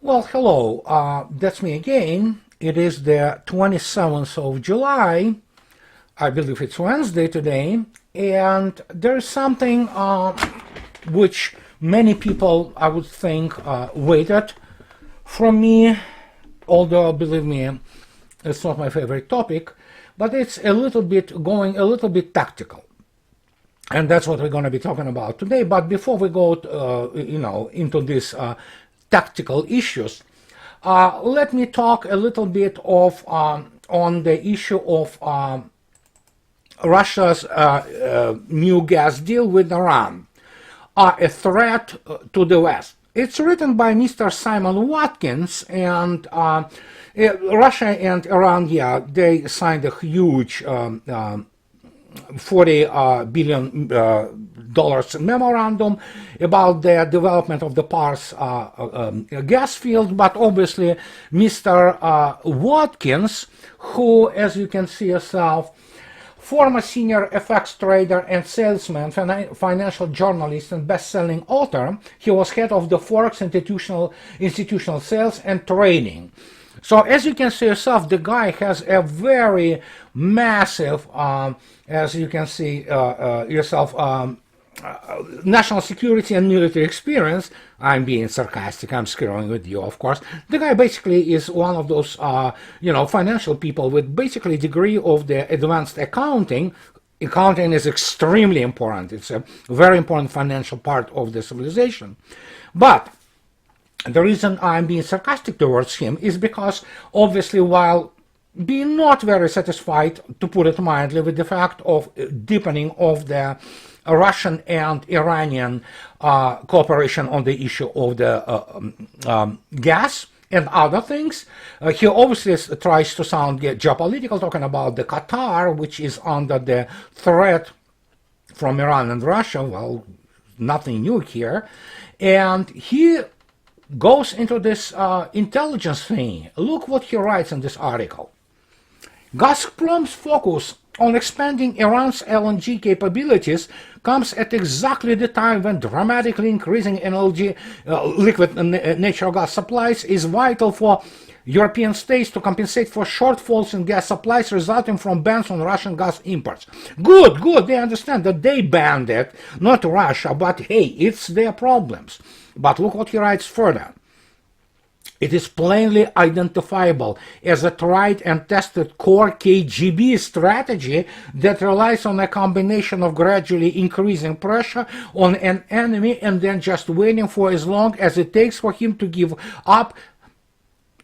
Well, hello, that's me again. It is the 27th of July. I believe it's Wednesday today, and there's something which many people, I would think, waited from me, although, believe me, it's not my favorite topic, but it's a little bit going a little bit tactical. And that's what we're going to be talking about today. But before we go, into these tactical issues, let me talk a little bit of on the issue of Russia's new gas deal with Iran, a threat to the West. It's written by Mr. Simon Watkins, and Russia and Iran, they signed a huge $40 billion memorandum about the development of the Pars gas field, but obviously Mr. Watkins, who, as you can see yourself, former senior FX trader and salesman, financial journalist and best-selling author, he was head of the Forex institutional sales and trading. So as you can see yourself, the guy has a very massive, as you can see yourself, national security and military experience. I'm being sarcastic, I'm screwing with you, of course. The guy basically is one of those, financial people with basically degree of the advanced accounting. Accounting is extremely important. It's a very important financial part of the civilization. But the reason I'm being sarcastic towards him is because, obviously, while being not very satisfied, to put it mildly, with the fact of deepening of the Russian and Iranian cooperation on the issue of the gas and other things, he obviously tries to sound geopolitical, talking about the Qatar, which is under the threat from Iran and Russia. Well, nothing new here. And he goes into this intelligence thing. Look what he writes in this article. Gazprom's focus on expanding Iran's LNG capabilities comes at exactly the time when dramatically increasing LNG, liquid natural gas supplies, is vital for European states to compensate for shortfalls in gas supplies resulting from bans on Russian gas imports. Good, they understand that they banned it, not Russia, but hey, it's their problems. But look what he writes further. It is plainly identifiable as a tried and tested core KGB strategy that relies on a combination of gradually increasing pressure on an enemy and then just waiting for as long as it takes for him to give up,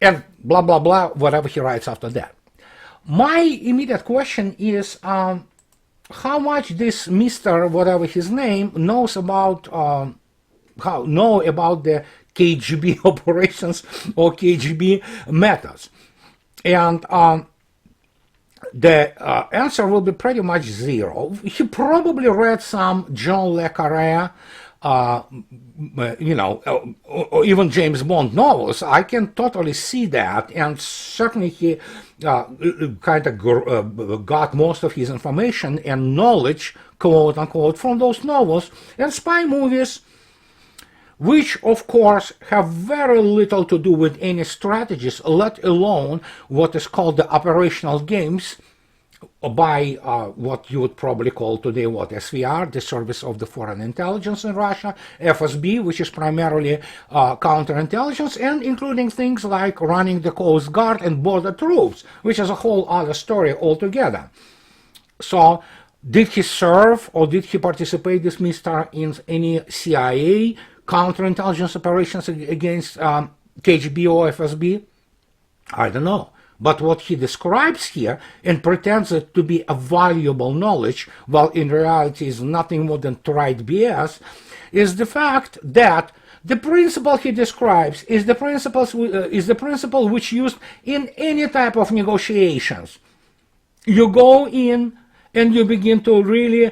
and blah blah blah, whatever he writes after that. My immediate question is, how much this Mr. whatever his name knows about about the KGB operations or KGB methods? And the answer will be pretty much zero. He probably read some John le Carré, or even James Bond novels. I can totally see that, and certainly he kind of got most of his information and knowledge, quote unquote, from those novels and spy movies, which of course have very little to do with any strategies, let alone what is called the operational games by what you would probably call today SVR, the Service of the Foreign Intelligence in Russia, FSB, which is primarily counterintelligence, and including things like running the Coast Guard and border troops, which is a whole other story altogether. So, did he serve or did he participate, this Mr., in any CIA counterintelligence operations against KGB or FSB? I don't know. But what he describes here and pretends it to be a valuable knowledge, while in reality is nothing more than tried BS, is the fact that the principle he describes is the principle which used in any type of negotiations. You go in and you begin to really,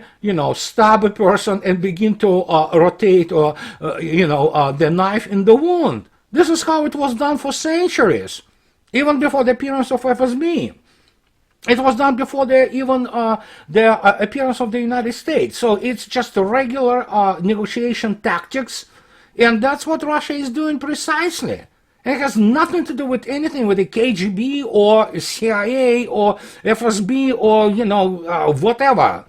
stab a person and begin to rotate or, the knife in the wound. This is how it was done for centuries, even before the appearance of FSB. It was done before the appearance of the United States. So it's just a regular negotiation tactics, and that's what Russia is doing precisely. And it has nothing to do with anything with the KGB or CIA or FSB or, whatever.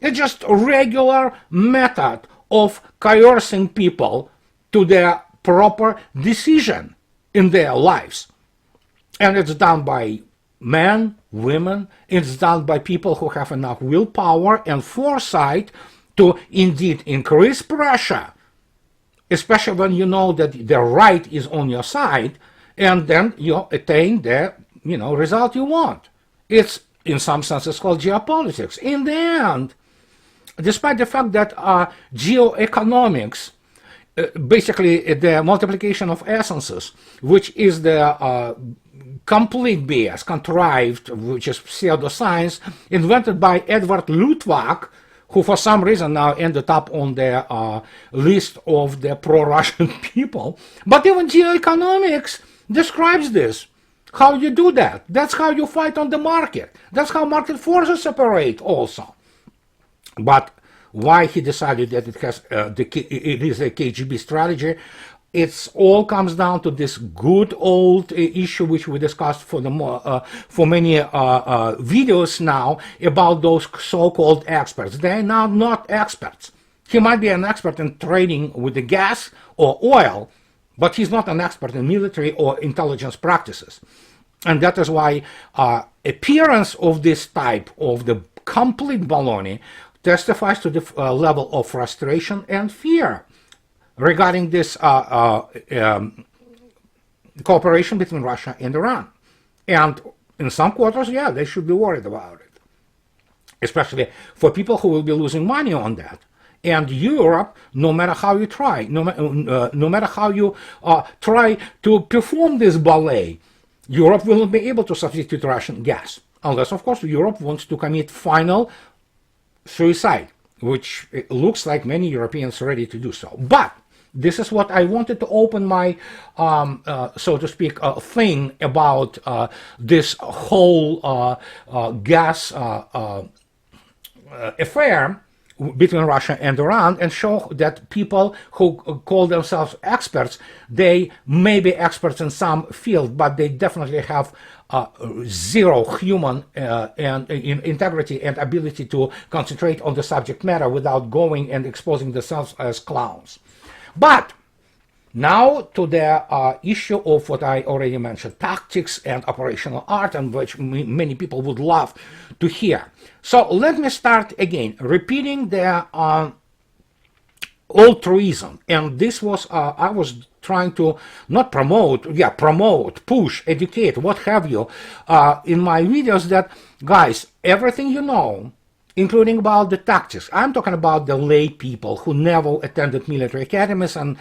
It's just a regular method of coercing people to their proper decision in their lives. And it's done by men, women, it's done by people who have enough willpower and foresight to indeed increase pressure, especially when you know that the right is on your side, and then you attain the result you want. It's in some senses called geopolitics. In the end, despite the fact that geoeconomics, basically the multiplication of essences, which is the complete BS, contrived, which is pseudoscience, invented by Edward Luttwak, who for some reason now ended up on the list of the pro-Russian people. But even geoeconomics describes this. How you do that. That's how you fight on the market. That's how market forces operate also. But why he decided that it is a KGB strategy, it all comes down to this good old issue which we discussed for many videos now about those so-called experts. They are now not experts. He might be an expert in trading with the gas or oil, but he's not an expert in military or intelligence practices. And that is why appearance of this type of the complete baloney testifies to the level of frustration and fear regarding this cooperation between Russia and Iran. And in some quarters, yeah, they should be worried about it, especially for people who will be losing money on that. And Europe, no matter how you try, no matter how you try to perform this ballet, Europe will not be able to substitute Russian gas, unless, of course, Europe wants to commit final suicide, which it looks like many Europeans are ready to do so. But this is what I wanted to open my, so to speak, thing about this whole gas affair between Russia and Iran, and show that people who call themselves experts, they may be experts in some field, but they definitely have zero human and integrity and ability to concentrate on the subject matter without going and exposing themselves as clowns. But now to the issue of what I already mentioned, tactics and operational art, and which many people would love to hear. So let me start again, repeating the altruism. And this was, I was trying to not promote, push, educate, what have you, in my videos that, guys, everything you know, including about the tactics. I'm talking about the lay people who never attended military academies and,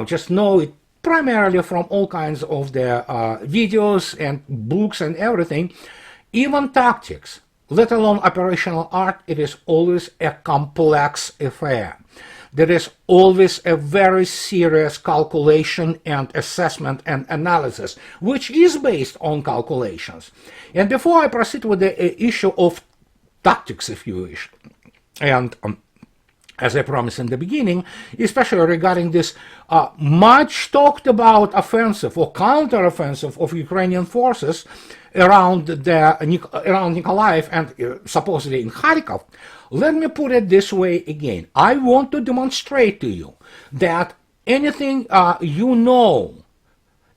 just know it primarily from all kinds of the videos and books and everything. Even tactics, let alone operational art, it is always a complex affair. There is always a very serious calculation and assessment and analysis, which is based on calculations. And before I proceed with the issue of tactics, if you wish, and as I promised in the beginning, especially regarding this much talked about offensive or counter-offensive of Ukrainian forces around Nikolaev and supposedly in Kharkov, let me put it this way again. I want to demonstrate to you that anything you know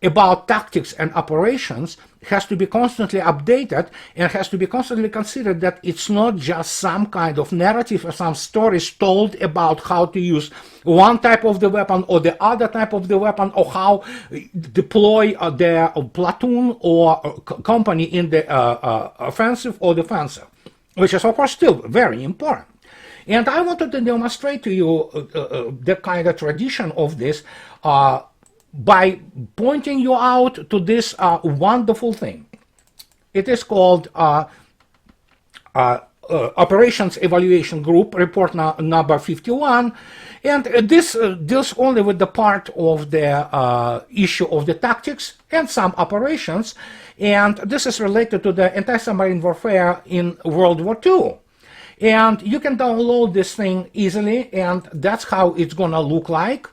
about tactics and operations has to be constantly updated and has to be constantly considered, that it's not just some kind of narrative or some stories told about how to use one type of the weapon or the other type of the weapon, or how deploy the platoon or company in the offensive or defensive, which is of course still very important. And I wanted to demonstrate to you the kind of tradition of this by pointing you out to this wonderful thing. It is called Operations Evaluation Group, report number 51, and this deals only with the part of the issue of the tactics and some operations, and this is related to the anti-submarine warfare in World War II. And you can download this thing easily, and that's how it's gonna look like.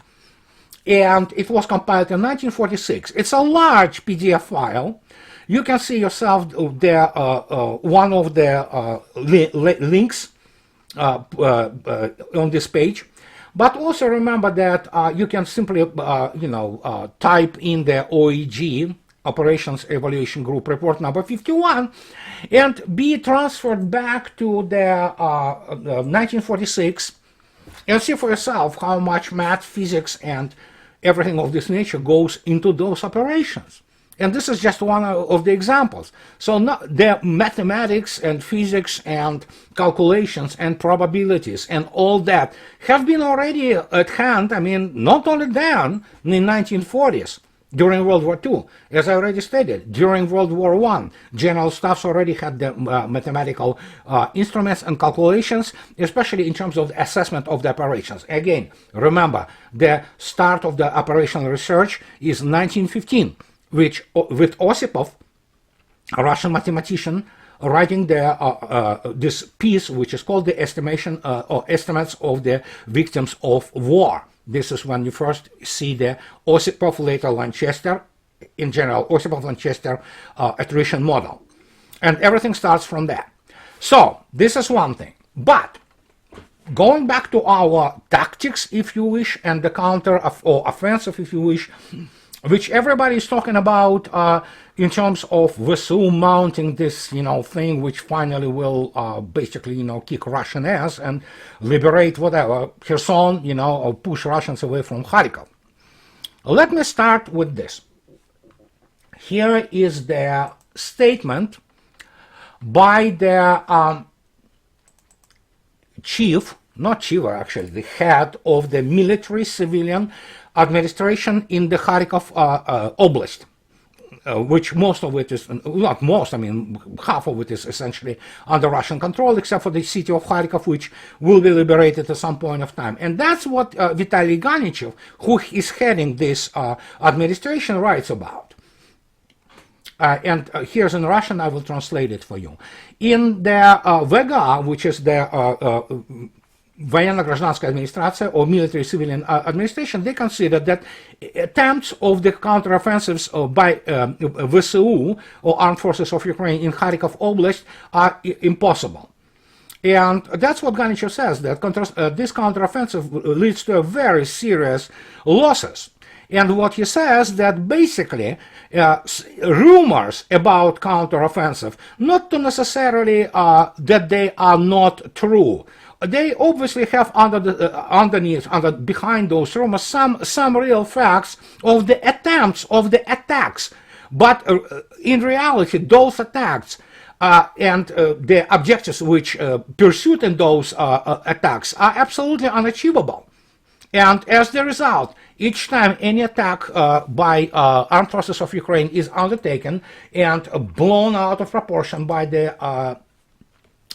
and it was compiled in 1946. It's a large PDF file. You can see yourself there, one of the links on this page. But also remember that you can simply, type in the OEG, Operations Evaluation Group Report number 51, and be transferred back to the 1946 and see for yourself how much math, physics, and everything of this nature goes into those operations. And this is just one of the examples. So the mathematics and physics and calculations and probabilities and all that have been already at hand, I mean, not only then, in the 1940s, during World War II, as I already stated, during World War I, general staffs already had the mathematical instruments and calculations, especially in terms of the assessment of the operations. Again, remember, the start of the operational research is 1915, which with Osipov, a Russian mathematician, writing this piece, which is called the estimation or estimates of the victims of war. This is when you first see the Osipov, later Lanchester, in general, Osipov-Lanchester attrition model. And everything starts from that. So, this is one thing. But, going back to our tactics, if you wish, and the counter or offensive, if you wish, which everybody is talking about in terms of VSU mounting this, thing which finally will basically, kick Russian ass and liberate whatever, Kherson, or push Russians away from Kharkov. Let me start with this. Here is the statement by the the head of the military civilian administration in the Kharkov Oblast, which most of it is, not most, I mean, half of it is essentially under Russian control, except for the city of Kharkov, which will be liberated at some point of time. And that's what Vitaly Ganichev, who is heading this administration, writes about. And here's in Russian, I will translate it for you. In the VGA, which is the Военно-гражданская администрация or military civilian administration, they consider that attempts of the counteroffensives by VSU or Armed Forces of Ukraine in Kharkov Oblast are impossible. And that's what Ganichev says, that this counteroffensive leads to very serious losses. And what he says that basically rumors about counteroffensive, not to necessarily that they are not true. They obviously have behind those rumors some real facts of the attempts of the attacks, but in reality those attacks and the objectives which pursued in those attacks are absolutely unachievable. And as the result, each time any attack by Armed Forces of Ukraine is undertaken and blown out of proportion by the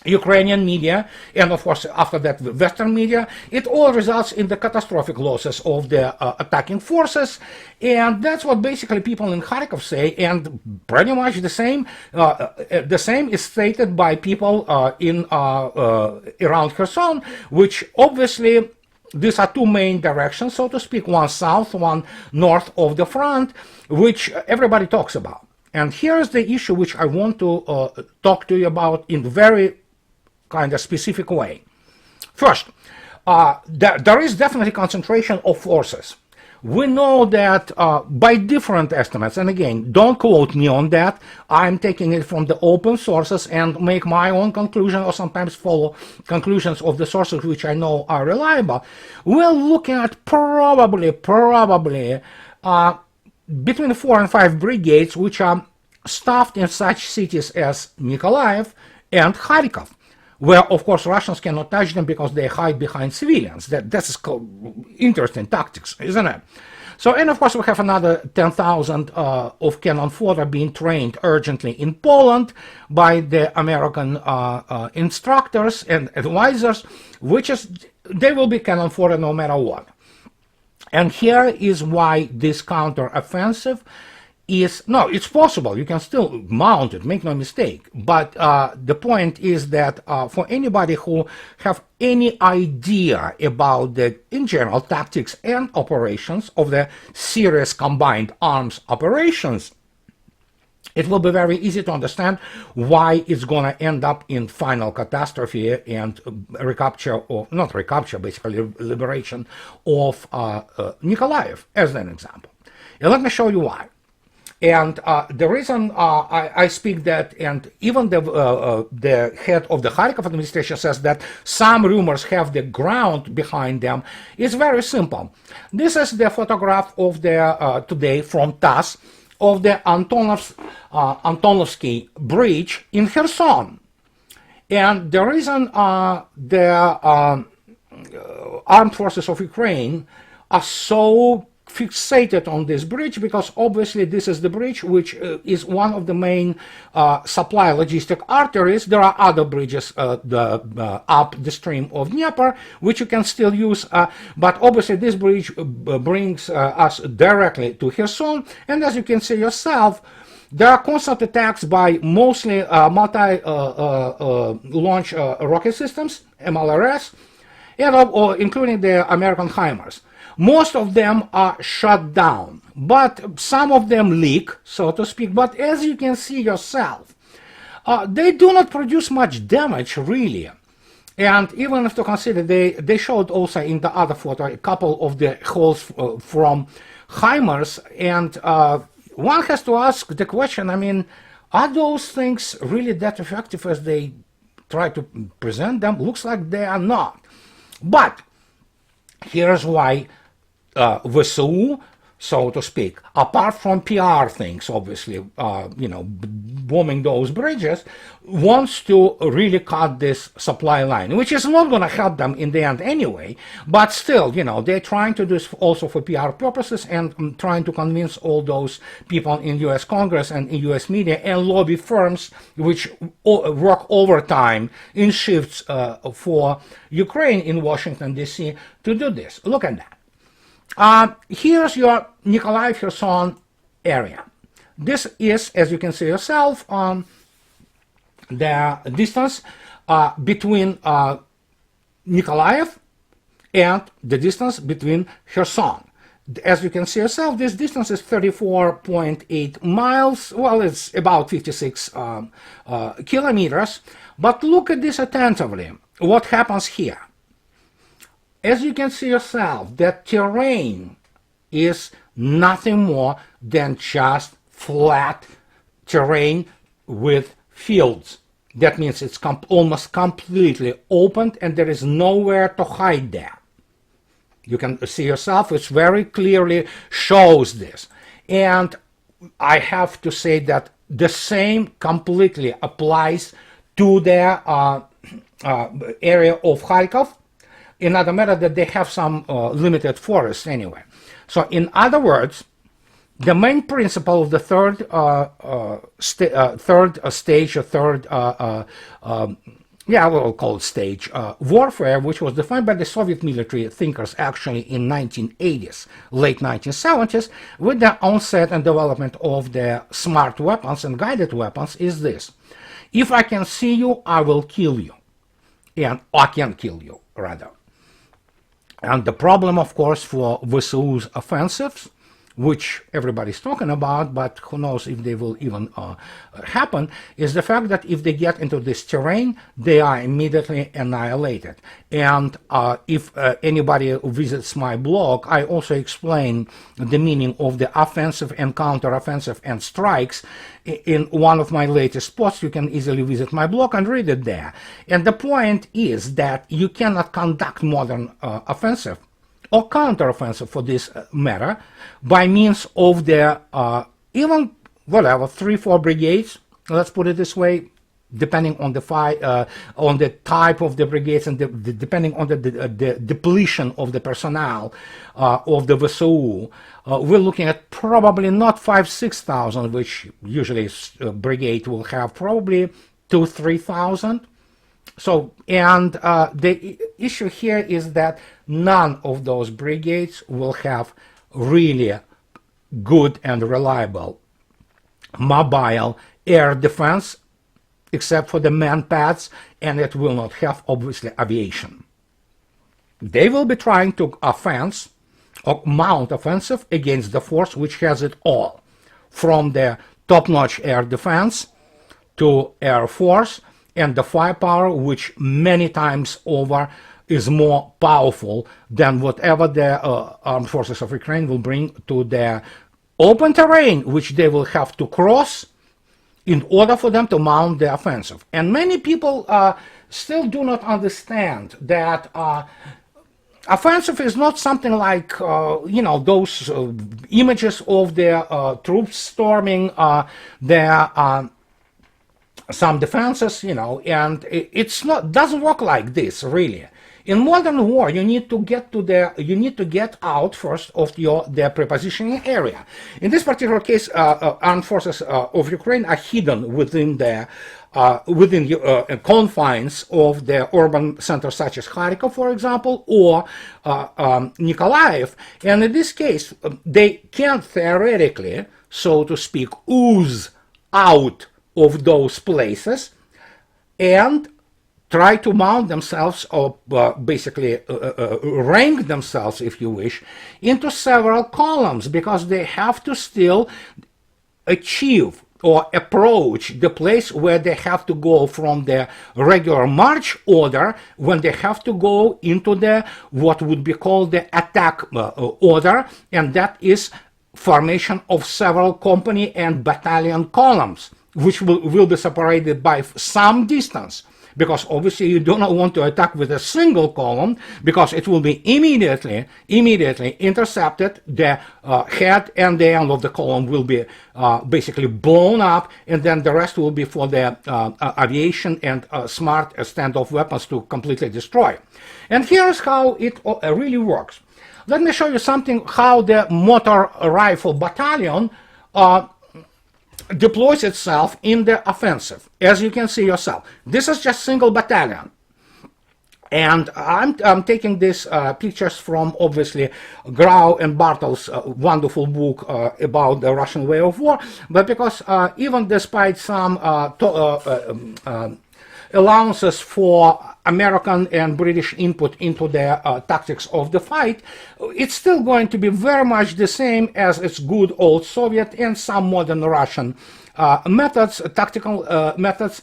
Ukrainian media, and of course after that Western media, it all results in the catastrophic losses of the attacking forces. And that's what basically people in Kharkov say, and pretty much the same is stated by people in around Kherson, which obviously these are two main directions, so to speak, one south, one north of the front, which everybody talks about. And here's the issue which I want to talk to you about in very kind of specific way. First, there is definitely concentration of forces. We know that by different estimates, and again, don't quote me on that, I'm taking it from the open sources and make my own conclusion, or sometimes follow conclusions of the sources which I know are reliable. We're looking at probably between 4 and 5 brigades which are staffed in such cities as Mykolaiv and Kharkov, where of course Russians cannot touch them because they hide behind civilians. That's called interesting tactics, isn't it? So, and of course we have another 10,000 of cannon fodder being trained urgently in Poland by the American instructors and advisors, which is, they will be cannon fodder no matter what. And here is why this counter-offensive is, no, it's possible. You can still mount it, make no mistake. But the point is that for anybody who have any idea about the, in general, tactics and operations of the serious combined arms operations, it will be very easy to understand why it's going to end up in final catastrophe and recapture, or not recapture, basically liberation of Nikolaev, as an example. And let me show you why. And the reason I speak that, and even the head of the Kharkov administration says that some rumors have the ground behind them, is very simple. This is the photograph of the today from TASS of the Antonovsky Bridge in Kherson. And the reason the armed forces of Ukraine are so fixated on this bridge, because obviously this is the bridge which is one of the main supply logistic arteries. There are other bridges up the stream of Dnieper which you can still use, but obviously this bridge brings us directly to Kherson. And as you can see yourself, there are constant attacks by mostly multi-launch rocket systems, MLRS, and including the American HIMARS. Most of them are shut down, but some of them leak, so to speak. But as you can see yourself, they do not produce much damage, really. And even if to consider, they showed also in the other photo a couple of the holes from HIMARS, and one has to ask the question, I mean, are those things really that effective as they try to present them? Looks like they are not. But here's why VSU, so to speak, apart from PR things, obviously, you know, bombing those bridges, wants to really cut this supply line, which is not going to help them in the end anyway. But still, you know, they're trying to do this also for PR purposes, and trying to convince all those people in US Congress and in US media and lobby firms which work overtime in shifts for Ukraine in Washington, D.C. to do this. Look at that. Here's your Nikolaev Kherson area. This is, as you can see yourself, the distance between Nikolaev and the distance between Kherson. As you can see yourself, this distance is 34.8 miles. Well, it's about 56 kilometers. But look at this attentively. What happens here? As you can see yourself, that terrain is nothing more than just flat terrain with fields. That means it's almost completely opened, and there is nowhere to hide there. You can see yourself, it very clearly shows this. And I have to say that the same completely applies to the area of Kharkov. In other matter, that they have some limited forests anyway. So in other words, the main principle of the third stage, or third, we'll call it stage, warfare, which was defined by the Soviet military thinkers actually in 1980s, late 1970s, with the onset and development of the smart weapons and guided weapons, is this: if I can see you, I will kill you, and I can kill you, rather. And the problem, of course, for VSU's offensives, which everybody's talking about, but who knows if they will even happen, is the fact that if they get into this terrain, they are immediately annihilated. And if anybody visits my blog, I also explain the meaning of the offensive and counter-offensive and strikes in one of my latest posts. You can easily visit my blog and read it there. And the point is that you cannot conduct modern offensive or counter-offensive, for this matter, by means of the even whatever 3-4 brigades. Let's put it this way, depending on the on the type of the brigades, and depending on the depletion of the personnel of the VSU, we're looking at probably not 5,000-6,000, which usually a brigade will have, probably 2,000-3,000. So, and the issue here is that none of those brigades will have really good and reliable mobile air defense, except for the man-pads, and it will not have, obviously, aviation. They will be trying to offense or mount offensive against the force which has it all, from the top-notch air defense to air force, and the firepower, which many times over is more powerful than whatever the armed forces of Ukraine will bring to the open terrain, which they will have to cross in order for them to mount the offensive. And many people still do not understand that offensive is not something like, you know, those images of the troops storming some defenses, you know, and it's not, doesn't work like this, really. In modern war, you need to get out first of the prepositioning area. In this particular case, armed forces of Ukraine are hidden within the confines of the urban centers such as Kharkov, for example, or Nikolaev. And in this case, they can theoretically, so to speak, ooze out of those places and try to mount themselves, or basically rank themselves, if you wish, into several columns, because they have to still achieve or approach the place where they have to go from the regular march order, when they have to go into the what would be called the attack order, and that is formation of several company and battalion columns, which will be separated by some distance, because obviously you do not want to attack with a single column, because it will be immediately intercepted. The head and the end of the column will be basically blown up, and then the rest will be for the aviation and smart standoff weapons to completely destroy. And here's how it really works. Let me show you something, how the motor rifle battalion deploys itself in the offensive. As you can see yourself, this is just single battalion, and I'm taking these pictures from, obviously, Grau and Bartel's wonderful book about the Russian way of war, but because even despite some allowances for American and British input into the tactics of the fight, it's still going to be very much the same as its good old Soviet and some modern Russian methods, tactical methods,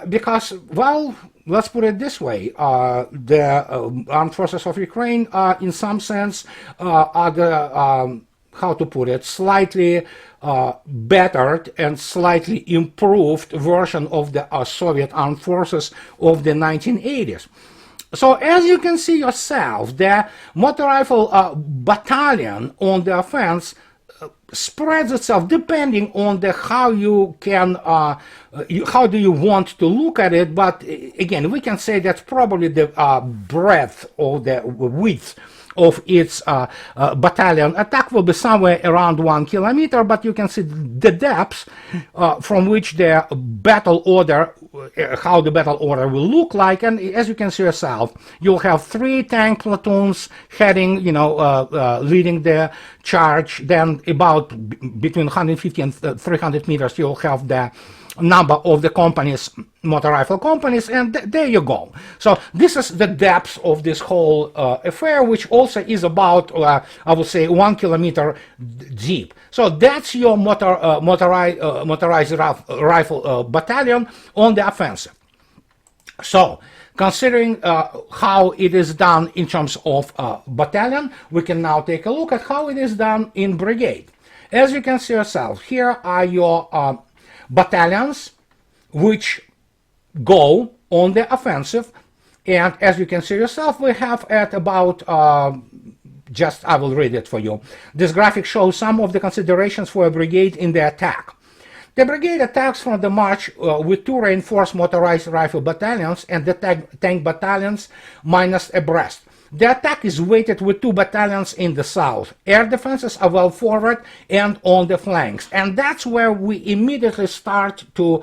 because, well, let's put it this way, the armed forces of Ukraine, in some sense, are the, how to put it, slightly bettered and slightly improved version of the Soviet armed forces of the 1980s. So as you can see yourself, the motor rifle battalion on the offense spreads itself depending on the how you can how do you want to look at it. But again, we can say that's probably the breadth or the width of its battalion attack will be somewhere around 1 kilometer, but you can see the depths from which the battle order, how the battle order will look like. And as you can see yourself, you'll have 3 tank platoons heading, you know, leading the charge. Then about between 150 and 300 meters, you'll have the number of the companies, motor rifle companies, and there you go. So this is the depth of this whole affair, which also is about, I would say, 1 kilometer deep. So that's your motorized rifle battalion on the offensive. So considering how it is done in terms of battalion, we can now take a look at how it is done in brigade. As you can see yourself, here are your battalions which go on the offensive, and as you can see yourself, we have at about just I will read it for you. This graphic shows some of the considerations for a brigade in the attack. The brigade attacks from the march with 2 reinforced motorized rifle battalions and the tank battalions minus abreast. The attack is weighted with 2 battalions in the south. Air defenses are well forward and on the flanks. And that's where we immediately start to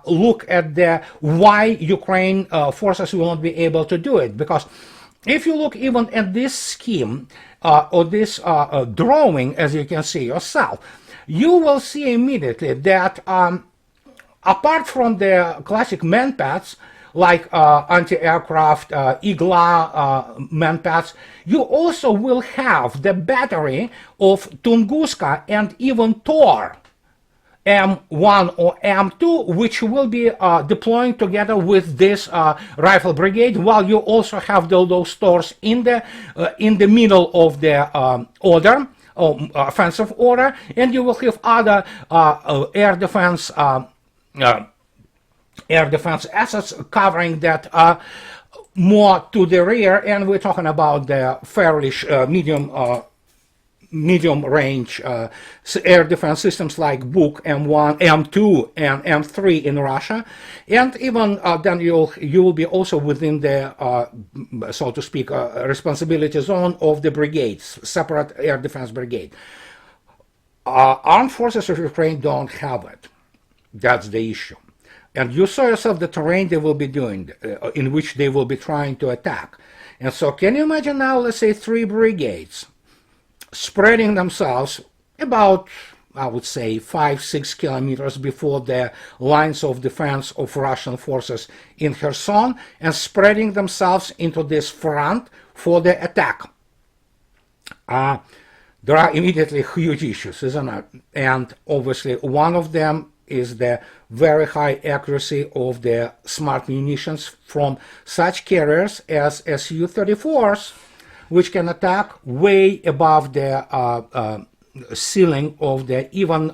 look at the why Ukraine forces will not be able to do it. Because if you look even at this scheme or this drawing, as you can see yourself, you will see immediately that apart from the classic manpads, like anti-aircraft Igla manpads, you also will have the battery of Tunguska and even Tor M1 or M2, which will be deploying together with this rifle brigade, while you also have those stores in the middle of the order, offensive order, and you will have other air defense assets covering that more to the rear, and we're talking about the fairly medium range air defense systems like Buk M1, M2, and M3 in Russia, and even then you will be also within the so to speak responsibility zone of the brigades, separate air defense brigade. Armed forces of Ukraine don't have it. That's the issue. And you saw yourself the terrain they will be doing, in which they will be trying to attack. And so can you imagine now, let's say 3 brigades spreading themselves about, I would say, 5-6 kilometers before the lines of defense of Russian forces in Kherson, and spreading themselves into this front for the attack. There are immediately huge issues, isn't it? And obviously one of them is the very high accuracy of the smart munitions from such carriers as Su-34s, which can attack way above the ceiling of the even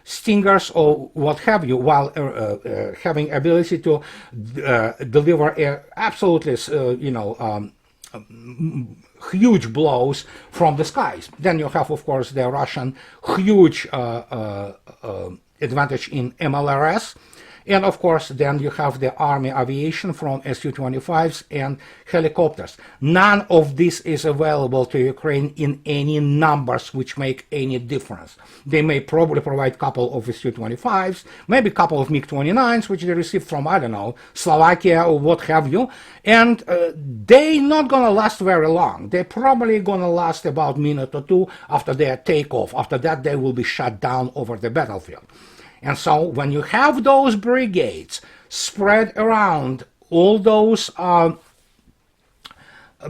Stingers or what have you, while having ability to deliver absolutely, huge blows from the skies. Then you have, of course, the Russian huge advantage in MLRS, and of course then you have the army aviation from Su-25s and helicopters. None of this is available to Ukraine in any numbers which make any difference. They may probably provide a couple of Su-25s, maybe a couple of MiG-29s which they received from, I don't know, Slovakia or what have you, and they're not gonna last very long. They're probably gonna last about a minute or two after their takeoff. After that they will be shut down over the battlefield. And so when you have those brigades spread around all those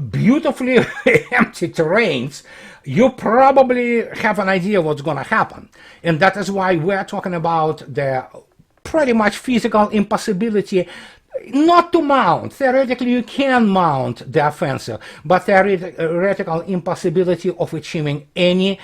beautifully empty terrains, you probably have an idea what's going to happen. And that is why we're talking about the pretty much physical impossibility not to mount. Theoretically, you can mount the offensive, but theoretical impossibility of achieving any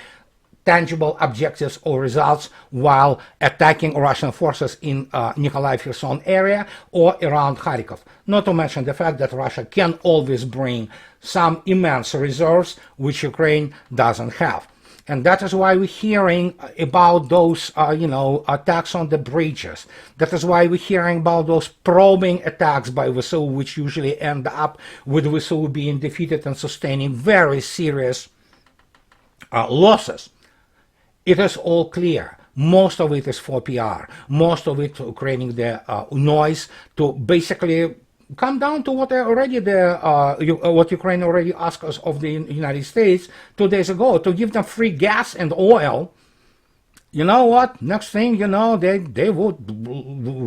tangible objectives or results while attacking Russian forces in Nikolaev-Kherson area or around Kharkov. Not to mention the fact that Russia can always bring some immense reserves which Ukraine doesn't have. And that is why we're hearing about those, attacks on the bridges. That is why we're hearing about those probing attacks by VSU, which usually end up with VSU being defeated and sustaining very serious losses. It is all clear. Most of it is for PR. Most of it creating the noise to basically come down to what what Ukraine already asked us of the United States 2 days ago, to give them free gas and oil. You know what? Next thing you know, they would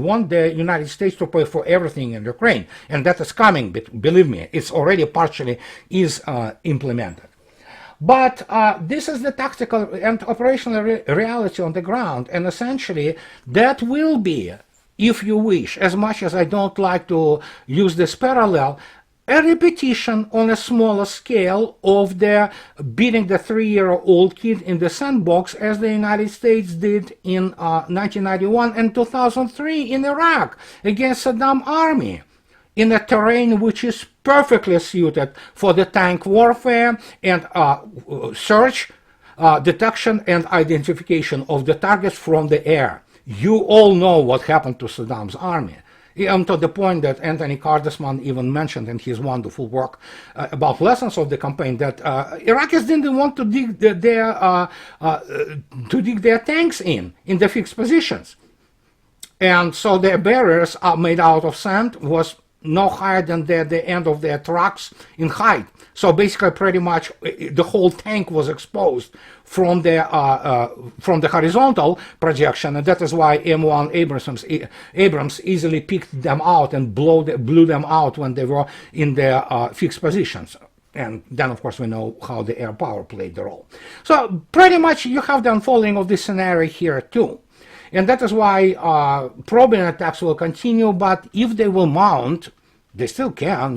want the United States to pay for everything in Ukraine, and that is coming. But believe me, it's already partially is implemented. But this is the tactical and operational reality on the ground, and essentially that will be, if you wish, as much as I don't like to use this parallel, a repetition on a smaller scale of the beating the 3-year-old kid in the sandbox as the United States did in 1991 and 2003 in Iraq against Saddam army, in a terrain which is perfectly suited for the tank warfare and search, detection and identification of the targets from the air. You all know what happened to Saddam's army. To the point that Anthony Cardesman even mentioned in his wonderful work about lessons of the campaign, that Iraqis didn't want to dig their tanks in the fixed positions. And so their barriers are made out of sand was no higher than the end of their trucks in height. So basically, pretty much the whole tank was exposed from the horizontal projection, and that is why M1 Abrams easily picked them out and blew them out when they were in their fixed positions. And then, of course, we know how the air power played the role. So pretty much you have the unfolding of this scenario here too. And that is why probing attacks will continue, but if they will mount, they still can,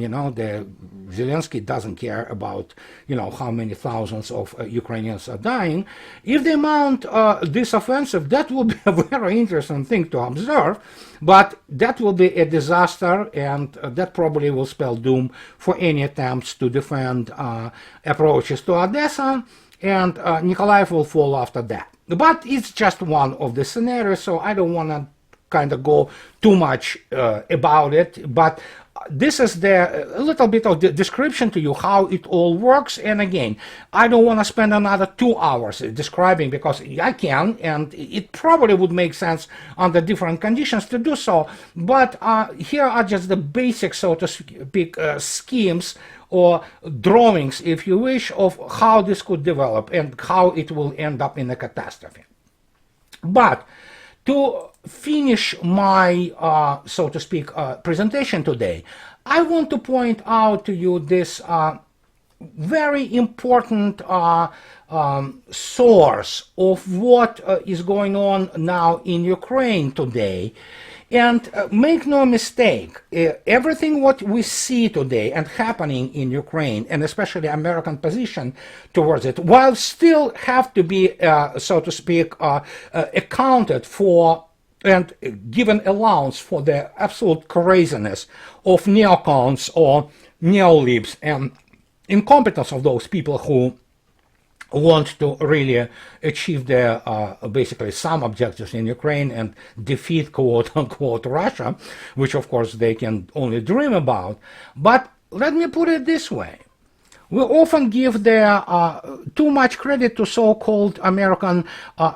Zelensky doesn't care about, how many thousands of Ukrainians are dying. If they mount this offensive, that will be a very interesting thing to observe, but that will be a disaster, and that probably will spell doom for any attempts to defend approaches to Odessa, and Nikolaev will fall after that. But it's just one of the scenarios, so I don't want to kind of go too much about it, but this is a little bit of the description to you how it all works. And again, I don't want to spend another 2 hours describing, because I can, and it probably would make sense under different conditions to do so. But here are just the basic, so to speak, schemes or drawings, if you wish, of how this could develop and how it will end up in a catastrophe. But to finish my, so to speak, presentation today, I want to point out to you this very important source of what is going on now in Ukraine today. And make no mistake, everything what we see today and happening in Ukraine, and especially American position towards it, while still have to be, so to speak, accounted for and given allowance for the absolute craziness of neocons or neolibs and incompetence of those people who want to really achieve their basically some objectives in Ukraine and defeat quote-unquote Russia, which of course they can only dream about. But let me put it this way. We often give too much credit to so-called American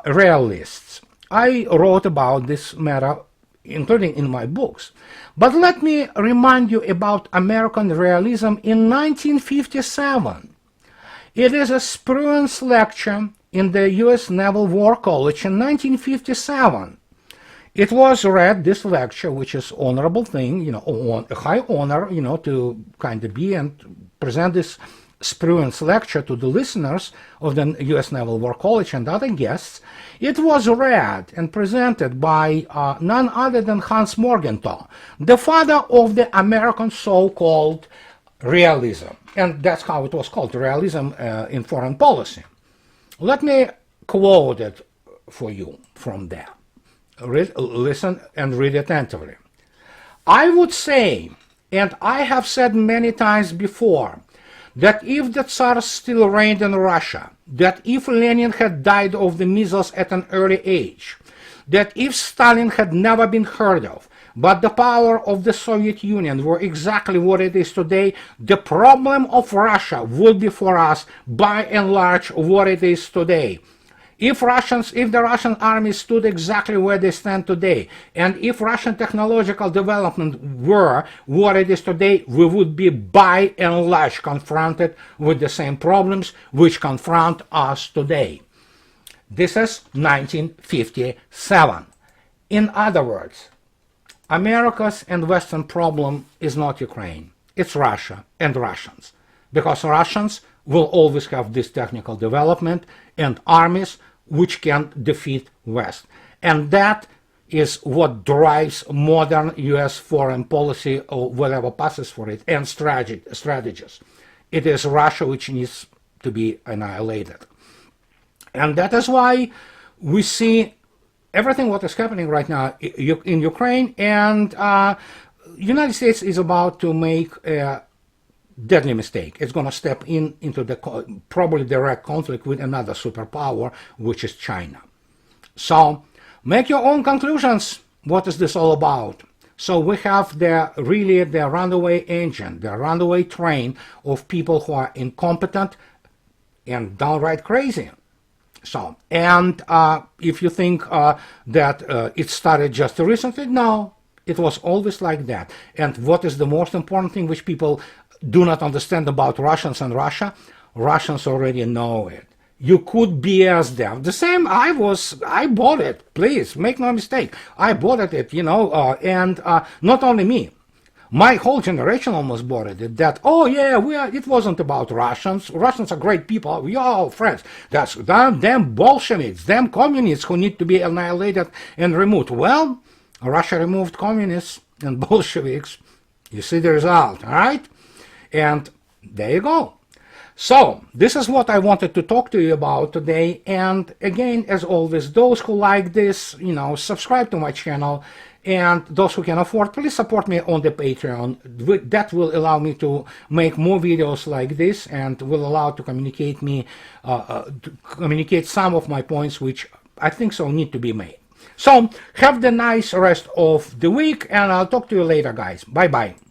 realists. I wrote about this matter, including in my books. But let me remind you about American realism in 1957. It is a Spruance lecture in the U.S. Naval War College in 1957. It was read, this lecture, which is honorable thing, a high honor, to kind of be and present this Spruance lecture to the listeners of the U.S. Naval War College and other guests. It was read and presented by none other than Hans Morgenthau, the father of the American so-called realism. And that's how it was called, realism in foreign policy. Let me quote it for you from there. Listen and read attentively. I would say, and I have said many times before, that if the Tsar still reigned in Russia, that if Lenin had died of the measles at an early age, that if Stalin had never been heard of, but the power of the Soviet Union were exactly what it is today, the problem of Russia would be for us, by and large, what it is today. If the Russian army stood exactly where they stand today, and if Russian technological development were what it is today, we would be by and large confronted with the same problems which confront us today. This is 1957. In other words, America's and Western problem is not Ukraine, it's Russia and Russians, because Russians will always have this technical development and armies which can defeat West. And that is what drives modern US foreign policy, or whatever passes for it, and strategies. It is Russia which needs to be annihilated. And that is why we see everything what is happening right now in Ukraine, and United States is about to make a deadly mistake. It's going to step into the probably direct conflict with another superpower, which is China. So make your own conclusions. What is this all about? So we have the runaway engine, the runaway train of people who are incompetent and downright crazy. So, and if you think that it started just recently, no, It was always like that. And what is the most important thing which people do not understand about Russians and Russia? Russians already know it. You could BS them. The same, I bought it. Please, make no mistake. I bought it, and not only me. My whole generation almost bought it. That, oh yeah, it wasn't about Russians. Russians are great people. We are all friends. That's them Bolsheviks, them communists who need to be annihilated and removed. Well, Russia removed communists and Bolsheviks. You see the result, all right? And there you go. So, this is what I wanted to talk to you about today. And again, as always, those who like this, subscribe to my channel. And those who can afford, please support me on the Patreon. That will allow me to make more videos like this and will allow to communicate some of my points which I think so need to be made. So, have the nice rest of the week, and I'll talk to you later, guys. Bye-bye.